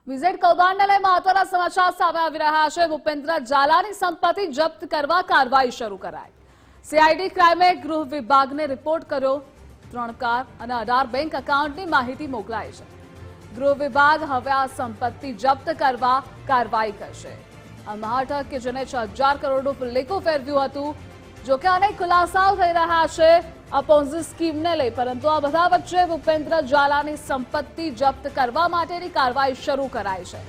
Visit કૌભાંડને લઈ મહત્વના સમાચાર સામે આવી રહ્યા છે। ભૂપેન્દ્ર ઝાલાની સંપત્તિ જપ્ત કરવા કાર્યવાહી શરૂ કરાઈ। સીઆઈડી ક્રાઇમે ગૃહ વિભાગને રિપોર્ટ કર્યો। 3 કાર અને 18 બેંક એકાઉન્ટની માહિતી મોકલાઈ છે। ગૃહ વિભાગ હવે આ સંપત્તિ જપ્ત કરવા કાર્યવાહી કરશે। આ મહાઠગ કે જેને 6000 કરોડનું ફુલ્લેકું ફેરવ્યું હતું, જો કે અનેક ખુલાસાઓ થઈ રહ્યા છે આ પોન્ઝી સ્કીમને લઈ, પરંતુ આ બધા વચ્ચે ભૂપેન્દ્ર ઝાલાની સંપત્તિ જપ્ત કરવા માટેની કાર્યવાહી શરૂ કરાઈ છે।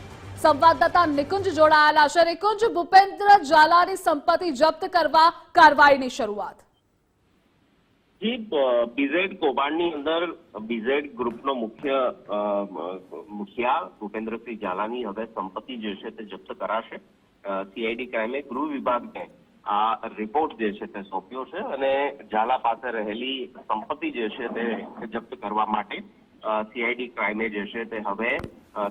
સંવાદદાતા નિકુંજ જોડાયેલા છે। નિકુંજ, ભૂપેન્દ્ર ઝાલાની સંપત્તિ જપ્ત કરવા કાર્યવાહીની શરૂઆત। જી, બીઝેડ કૌભાંડની અંદર બીઝેડ ગ્રુપનો મુખિયા ભૂપેન્દ્રસિંહ ઝાલાની હવે સંપત્તિ જે છે તે જપ્ત કરાશે। સીઆઈડી ક્રાઇમે ગૃહ વિભાગને આ રિપોર્ટ જે છે તે સોંપ્યો છે અને ઝાલા પાસે રહેલી સંપત્તિ જે છે તે જપ્ત કરવા માટે સીઆઈડી ક્રાઇમે જે છે તે હવે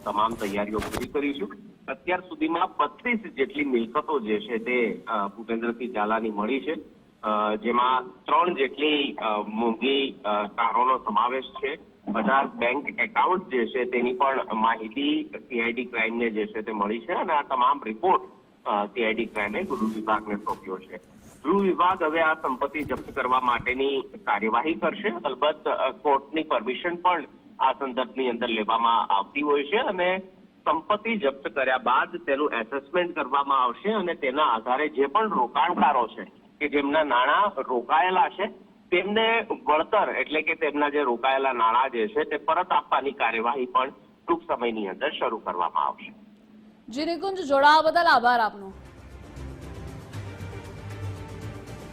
તમામ તૈયારીઓ પૂરી કરી છે। અત્યાર સુધીમાં 32 જેટલી મિલકતો જે છે તે ભૂપેન્દ્રસિંહ ઝાલાની મળી છે, જેમાં 3 જેટલી મોંઘી કારોનો સમાવેશ છે। 18 બેંક એકાઉન્ટ જે છે તેની પણ માહિતી સીઆઈડી ક્રાઇમને જે છે તે મળી છે અને આ તમામ રિપોર્ટ સીઆઈડી ક્રાઇમે ગૃહ વિભાગને સોંપ્યો છે। ગૃહ વિભાગ હવે આ સંપત્તિ જપ્ત કરવા માટેની કાર્યવાહી કરશે। અલબત્ત કોર્ટની પરમિશન પણ આ સંદર્ભની અંદર લેવામાં આવતી હોય છે અને સંપત્તિ જપ્ત કર્યા બાદ તેનું એસેસમેન્ટ કરવામાં આવશે અને તેના આધારે જે પણ રોકાણકારો છે કે જેમના નાણાં રોકાયેલા છે તેમને વળતર એટલે કે તેમના જે રોકાયેલા નાણાં જે છે તે પરત આપવાની કાર્યવાહી પણ ટૂંક સમયની અંદર શરૂ કરવામાં આવશે। જી નિકુંજ, જોડાવા બદલ આભાર આપનો।